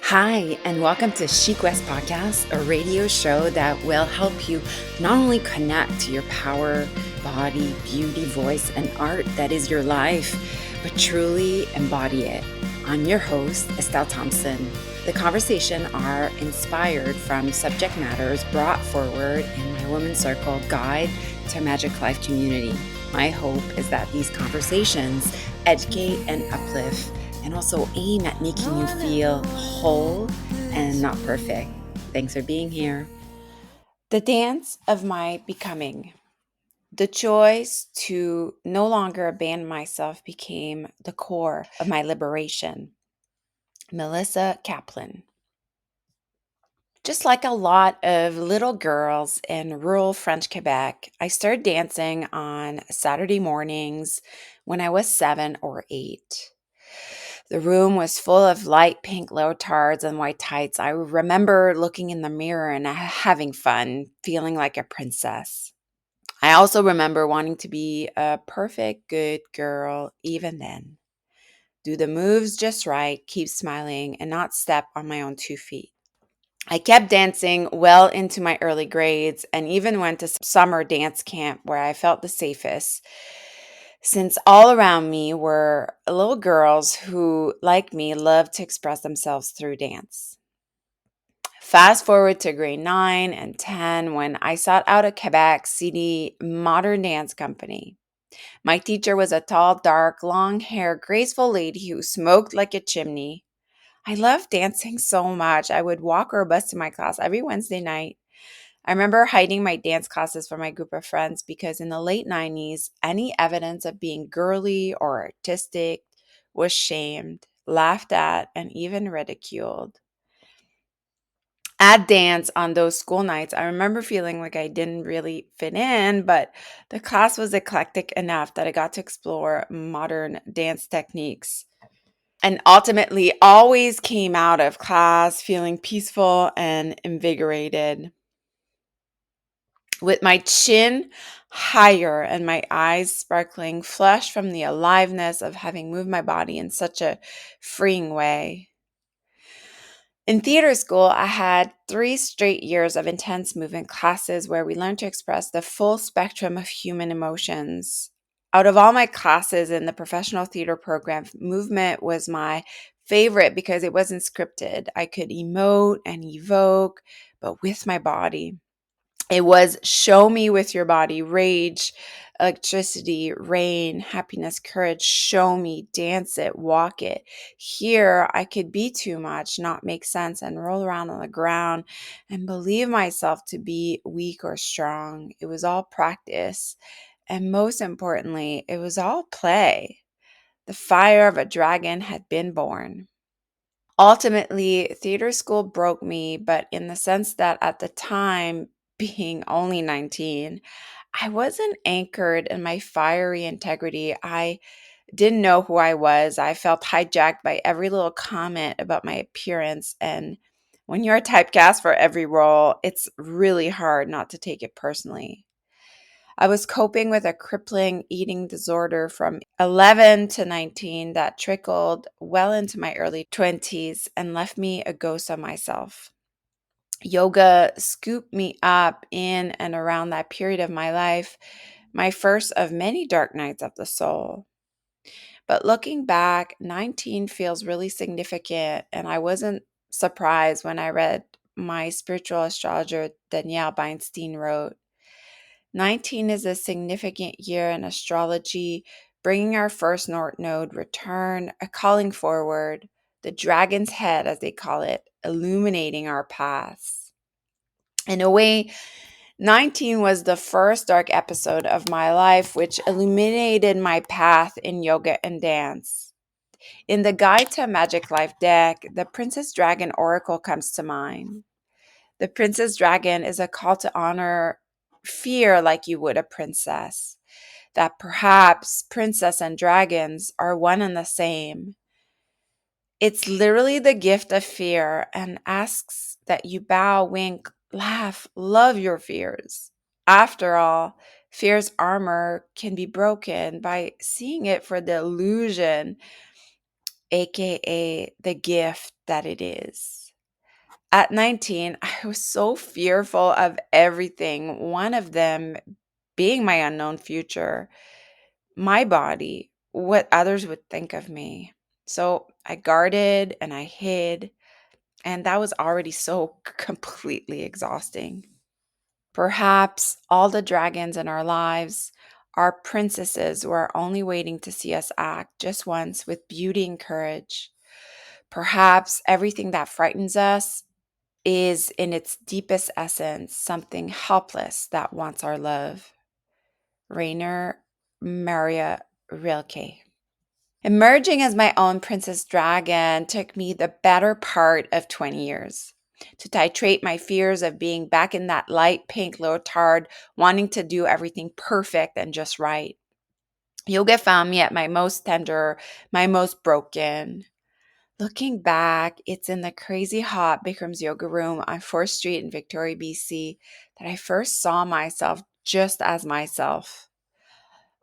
Hi, and welcome to Chic West Podcast, a radio show that will help you not only connect to your power, body, beauty, voice, and art that is your life, but truly embody it. I'm your host, Estelle Thomson. The conversation are inspired from subject matters brought forward in my Women's Circle Guide to Magic Life community. My hope is that these conversations educate and uplift and also aim at making you feel whole and not perfect. Thanks for being here. The dance of my becoming. The choice to no longer abandon myself became the core of my liberation. Melissa Kaplan. Just like a lot of little girls in rural French Quebec, I started dancing on Saturday mornings when I was 7 or 8. The room was full of light pink leotards and white tights. I remember looking in the mirror and having fun, feeling like a princess. I also remember wanting to be a perfect good girl even then. Do the moves just right, keep smiling, and not step on my own 2 feet. I kept dancing well into my early grades and even went to summer dance camp where I felt the safest, since all around me were little girls who, like me, loved to express themselves through dance. Fast forward to grade 9 and 10 when I sought out a Quebec City modern dance company. My teacher was a tall, dark, long haired, graceful lady who smoked like a chimney. I loved dancing so much. I would walk or bus to my class every Wednesday night. I remember hiding my dance classes from my group of friends because in the late 90s, any evidence of being girly or artistic was shamed, laughed at, and even ridiculed. At dance on those school nights, I remember feeling like I didn't really fit in, but the class was eclectic enough that I got to explore modern dance techniques and ultimately always came out of class feeling peaceful and invigorated. With my chin higher and my eyes sparkling, flushed from the aliveness of having moved my body in such a freeing way. In theater school, I had 3 straight years of intense movement classes where we learned to express the full spectrum of human emotions. Out of all my classes in the professional theater program, movement was my favorite because it wasn't scripted. I could emote and evoke, but with my body. It was show me with your body, rage, electricity, rain, happiness, courage. Show me, dance it, walk it. Here, I could be too much, not make sense, and roll around on the ground and believe myself to be weak or strong. It was all practice. And most importantly, it was all play. The fire of a dragon had been born. Ultimately, theater school broke me, but in the sense that at the time, being only 19, I wasn't anchored in my fiery integrity. I didn't know who I was. I felt hijacked by every little comment about my appearance. And when you're typecast for every role, it's really hard not to take it personally. I was coping with a crippling eating disorder from 11 to 19 that trickled well into my early 20s and left me a ghost of myself. Yoga scooped me up in and around that period of my life, my first of many dark nights of the soul. But looking back, 19 feels really significant, and I wasn't surprised when I read my spiritual astrologer Danielle Beinstein wrote, 19 is a significant year in astrology, bringing our first North Node return, a calling forward, the dragon's head, as they call it, illuminating our paths. In a way, 19 was the first dark episode of my life, which illuminated my path in yoga and dance. In the Guide to a Magic Life deck, the Princess Dragon Oracle comes to mind. The Princess Dragon is a call to honor fear like you would a princess, that perhaps princess and dragons are one and the same. It's literally the gift of fear and asks that you bow, wink, laugh, love your fears. After all, fear's armor can be broken by seeing it for the illusion aka the gift that it is. At 19, I was so fearful of everything, one of them being my unknown future, my body, what others would think of me. So I guarded and I hid, and that was already so completely exhausting. Perhaps all the dragons in our lives are princesses who are only waiting to see us act just once with beauty and courage. Perhaps everything that frightens us is, in its deepest essence, something helpless that wants our love. Rainer Maria Rilke. Emerging as my own princess dragon took me the better part of 20 years to titrate my fears of being back in that light pink leotard, wanting to do everything perfect and just right. Yoga found me at my most tender, my most broken. Looking back, it's in the crazy hot Bikram's yoga room on 4th Street in Victoria, BC, that I first saw myself just as myself.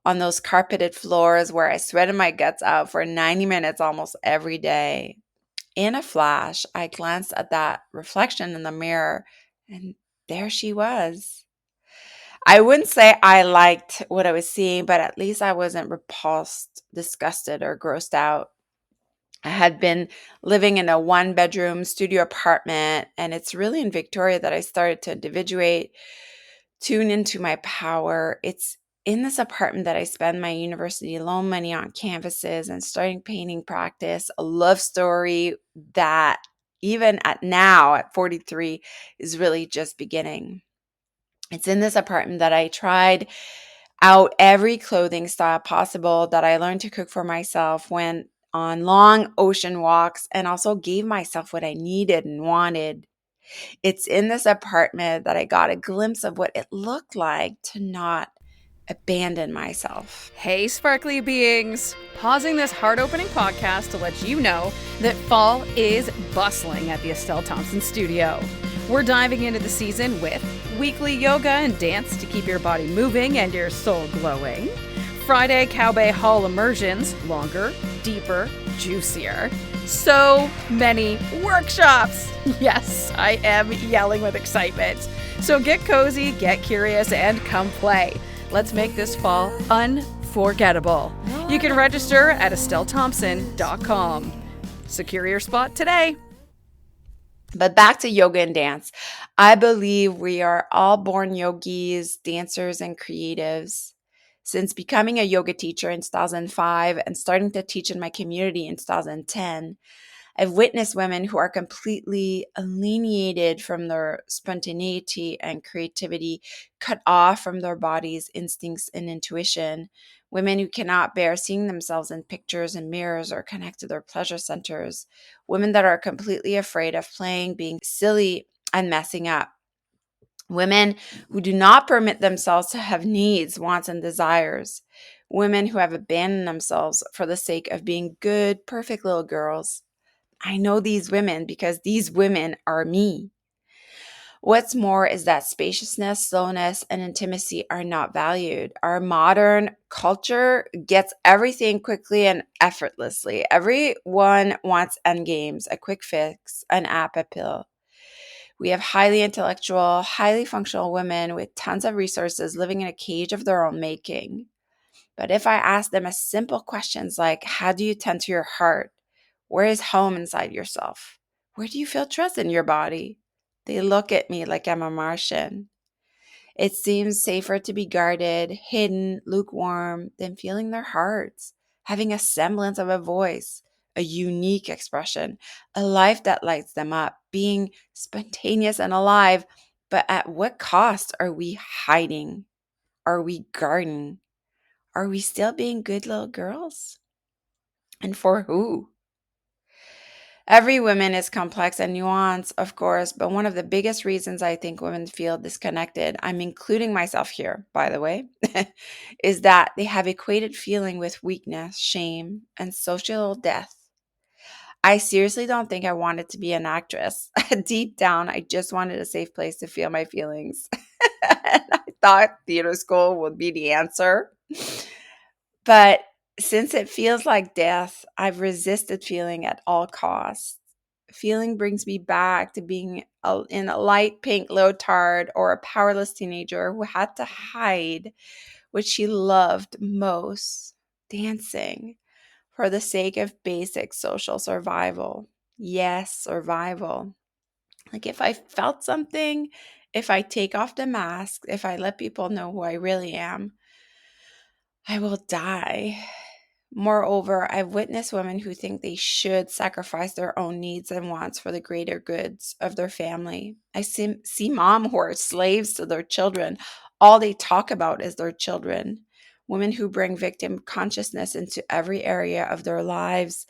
On those carpeted floors where I sweated my guts out for 90 minutes almost every day. In a flash, I glanced at that reflection in the mirror, and there she was. I wouldn't say I liked what I was seeing, but at least I wasn't repulsed, disgusted, or grossed out. I had been living in a one-bedroom studio apartment, and it's really in Victoria that I started to individuate, tune into my power. It's in this apartment that I spend my university loan money on canvases and starting painting practice, a love story that even at now at 43 is really just beginning. It's in this apartment that I tried out every clothing style possible, that I learned to cook for myself, went on long ocean walks, and also gave myself what I needed and wanted. It's in this apartment that I got a glimpse of what it looked like to not abandon myself. Hey, sparkly beings! Pausing this heart opening podcast to let you know that fall is bustling at the Estelle Thomson studio. We're diving into the season with weekly yoga and dance to keep your body moving and your soul glowing. Friday Cowbay Hall immersions, longer, deeper, juicier. So many workshops! Yes, I am yelling with excitement. So get cozy, get curious, and come play. Let's make this fall unforgettable. You can register at EstelleThompson.com. Secure your spot today. But back to yoga and dance. I believe we are all born yogis, dancers, and creatives. Since becoming a yoga teacher in 2005 and starting to teach in my community in 2010, I've witnessed women who are completely alienated from their spontaneity and creativity, cut off from their body's instincts and intuition. Women who cannot bear seeing themselves in pictures and mirrors or connect to their pleasure centers. Women that are completely afraid of playing, being silly, and messing up. Women who do not permit themselves to have needs, wants, and desires. Women who have abandoned themselves for the sake of being good, perfect little girls. I know these women because these women are me. What's more is that spaciousness, slowness, and intimacy are not valued. Our modern culture gets everything quickly and effortlessly. Everyone wants endgames, a quick fix, an app appeal. We have highly intellectual, highly functional women with tons of resources living in a cage of their own making. But if I ask them a simple questions like, how do you tend to your heart? Where is home inside yourself? Where do you feel trust in your body? They look at me like I'm a Martian. It seems safer to be guarded, hidden, lukewarm than feeling their hearts, having a semblance of a voice, a unique expression, a life that lights them up, being spontaneous and alive. But at what cost are we hiding? Are we guarding? Are we still being good little girls? And for who? Every woman is complex and nuanced, of course, but one of the biggest reasons I think women feel disconnected, I'm including myself here, by the way, is that they have equated feeling with weakness, shame, and social death. I seriously don't think I wanted to be an actress. Deep down, I just wanted a safe place to feel my feelings. And I thought theater school would be the answer. But Since it feels like death, I've resisted feeling at all costs. Feeling brings me back to being in a light pink leotard or a powerless teenager who had to hide what she loved most, dancing, for the sake of basic social survival. Yes, survival. Like if I felt something, if I take off the mask, if I let people know who I really am, I will die. Moreover, I've witnessed women who think they should sacrifice their own needs and wants for the greater goods of their family. I see mom who are slaves to their children. All they talk about is their children. Women who bring victim consciousness into every area of their lives.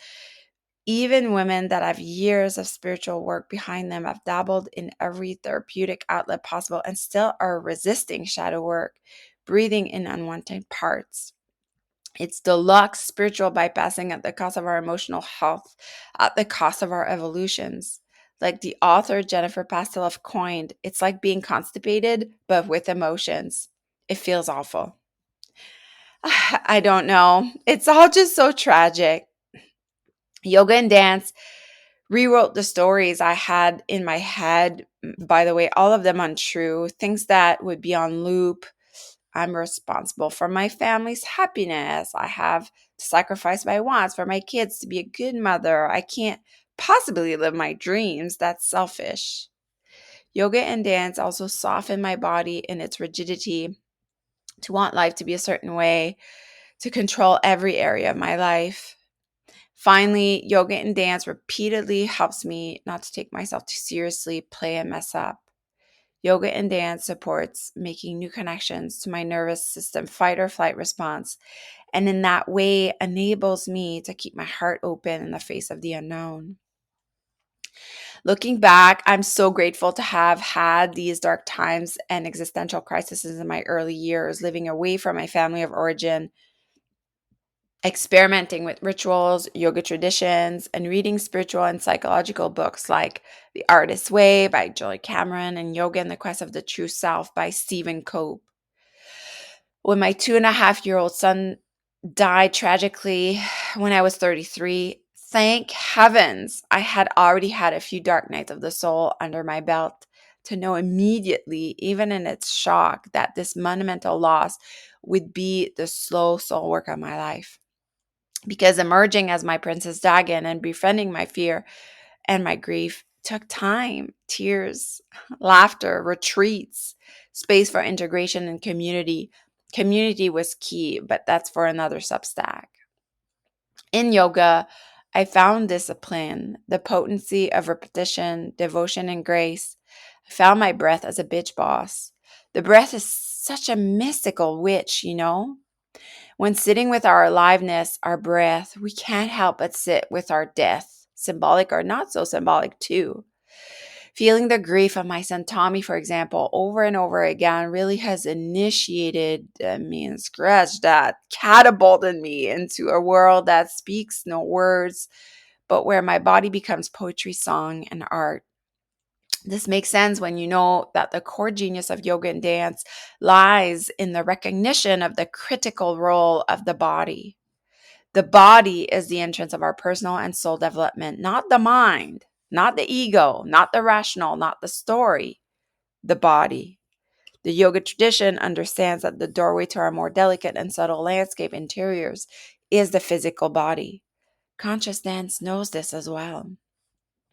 Even women that have years of spiritual work behind them have dabbled in every therapeutic outlet possible and still are resisting shadow work, breathing in unwanted parts. It's deluxe spiritual bypassing at the cost of our emotional health, at the cost of our evolutions. Like the author Jennifer Pasteloff coined, it's like being constipated, but with emotions. It feels awful. I don't know. It's all just so tragic. Yoga and dance rewrote the stories I had in my head. By the way, all of them untrue, things that would be on loop. I'm responsible for my family's happiness. I have to sacrifice my wants for my kids to be a good mother. I can't possibly live my dreams. That's selfish. Yoga and dance also soften my body in its rigidity to want life to be a certain way, to control every area of my life. Finally, yoga and dance repeatedly helps me not to take myself too seriously, play and mess up. Yoga and dance supports making new connections to my nervous system fight or flight response, and in that way enables me to keep my heart open in the face of the unknown. Looking back, I'm so grateful to have had these dark times and existential crises in my early years, living away from my family of origin, experimenting with rituals, yoga traditions, and reading spiritual and psychological books like The Artist's Way by Joy Cameron and Yoga and the Quest of the True Self by Stephen Cope. When my 2.5-year-old son died tragically when I was 33, thank heavens I had already had a few dark nights of the soul under my belt to know immediately, even in its shock, that this monumental loss would be the slow soul work of my life. Because emerging as my Princess Dagon and befriending my fear and my grief took time, tears, laughter, retreats, space for integration and community. Community was key, but that's for another Substack. In yoga, I found discipline, the potency of repetition, devotion, and grace. I found my breath as a bitch boss. The breath is such a mystical witch, you know? When sitting with our aliveness, our breath, we can't help but sit with our death, symbolic or not so symbolic too. Feeling the grief of my son Tommy, for example, over and over again really has initiated me and scratched that, catapulted me into a world that speaks no words, but where my body becomes poetry, song, and art. This makes sense when you know that the core genius of yoga and dance lies in the recognition of the critical role of the body. The body is the entrance of our personal and soul development, not the mind, not the ego, not the rational, not the story, the body. The yoga tradition understands that the doorway to our more delicate and subtle landscape interiors is the physical body. Conscious dance knows this as well.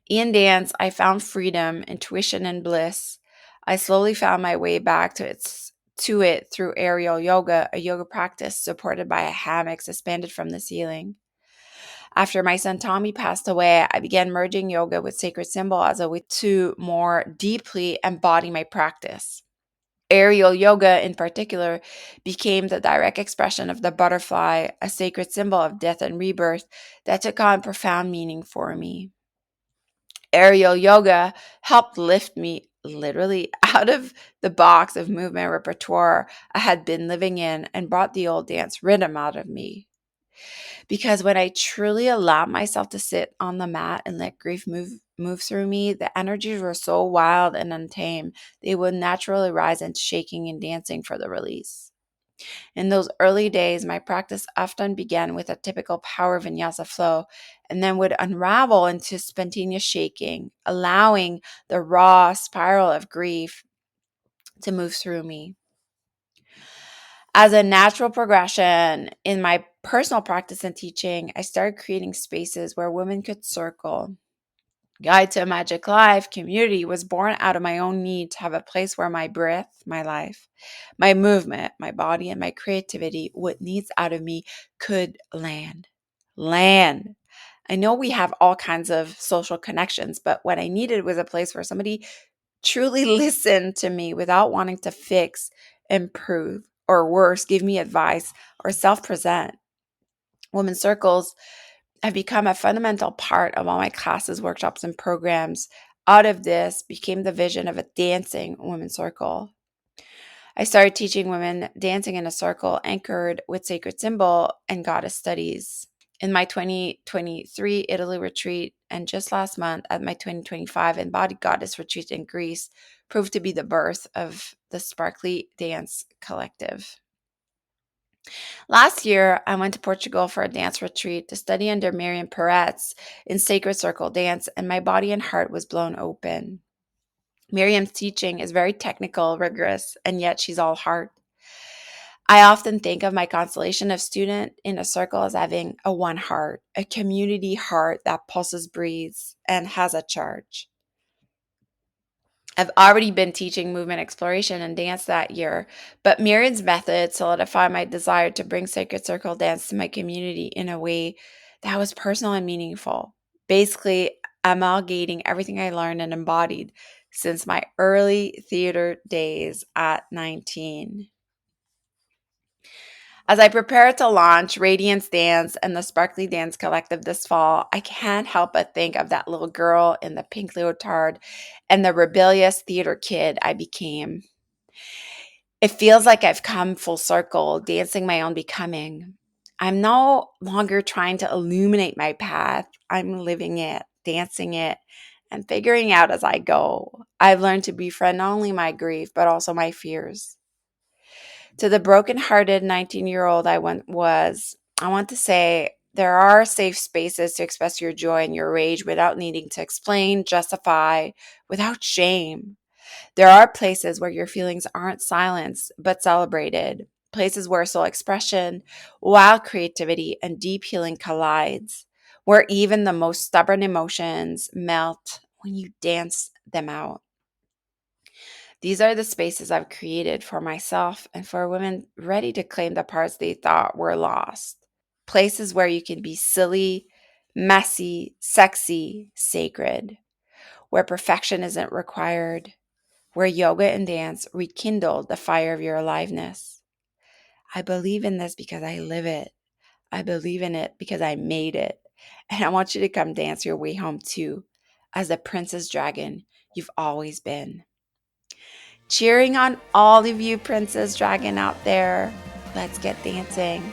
In dance, I found freedom, intuition, and bliss. I slowly found my way back to it through aerial yoga, a yoga practice supported by a hammock suspended from the ceiling. After my son Tommy passed away, I began merging yoga with sacred symbol as a way to more deeply embody my practice. Aerial yoga, in particular, became the direct expression of the butterfly, a sacred symbol of death and rebirth that took on profound meaning for me. Aerial yoga helped lift me literally out of the box of movement repertoire I had been living in and brought the old dance rhythm out of me. Because when I truly allowed myself to sit on the mat and let grief move through me, the energies were so wild and untamed, they would naturally rise into shaking and dancing for the release. In those early days, my practice often began with a typical power vinyasa flow and then would unravel into spontaneous shaking, allowing the raw spiral of grief to move through me. As a natural progression in my personal practice and teaching, I started creating spaces where women could circle. Guide to a Magic Life community was born out of my own need to have a place where my breath, my life, my movement, my body, and my creativity, what needs out of me, could land. Land. I know we have all kinds of social connections, but what I needed was a place where somebody truly listened to me without wanting to fix, improve, or worse, give me advice or self present. Women's circles have become a fundamental part of all my classes, workshops, and programs. Out of this became the vision of a dancing women's circle. I started teaching women dancing in a circle anchored with sacred symbol and goddess studies. In my 2023 Italy retreat, and just last month at my 2025 Embodied Goddess retreat in Greece, proved to be the birth of the Sparkly Dance Collective. Last year, I went to Portugal for a dance retreat to study under Miriam Peretz in sacred circle dance, and my body and heart was blown open. Miriam's teaching is very technical, rigorous, and yet she's all heart. I often think of my constellation of student in a circle as having a one heart, a community heart that pulses, breathes, and has a charge. I've already been teaching movement exploration and dance that year, but Miriam's method solidified my desire to bring sacred circle dance to my community in a way that was personal and meaningful. Basically, amalgamating everything I learned and embodied since my early theater days at 19. As I prepare to launch Radiance Dance and the Sparkly Dance Collective this fall, I can't help but think of that little girl in the pink leotard and the rebellious theater kid I became. It feels like I've come full circle, dancing my own becoming. I'm no longer trying to illuminate my path. I'm living it, dancing it, and figuring out as I go. I've learned to befriend not only my grief, but also my fears. To the broken-hearted 19-year-old I want to say there are safe spaces to express your joy and your rage without needing to explain, justify, without shame. There are places where your feelings aren't silenced, but celebrated. Places where soul expression, wild creativity, and deep healing collides. Where even the most stubborn emotions melt when you dance them out. These are the spaces I've created for myself and for women ready to claim the parts they thought were lost. Places where you can be silly, messy, sexy, sacred. Where perfection isn't required. Where yoga and dance rekindle the fire of your aliveness. I believe in this because I live it. I believe in it because I made it. And I want you to come dance your way home too, as the princess dragon you've always been. Cheering on all of you, Princess Dragon out there. Let's get dancing.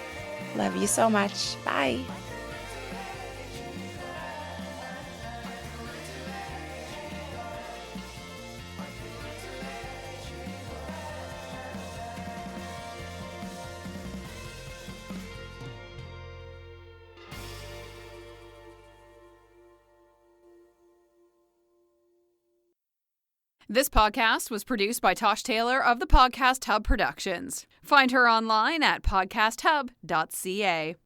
Love you so much. Bye. This podcast was produced by Tosh Taylor of the Podcast Hub Productions. Find her online at podcasthub.ca.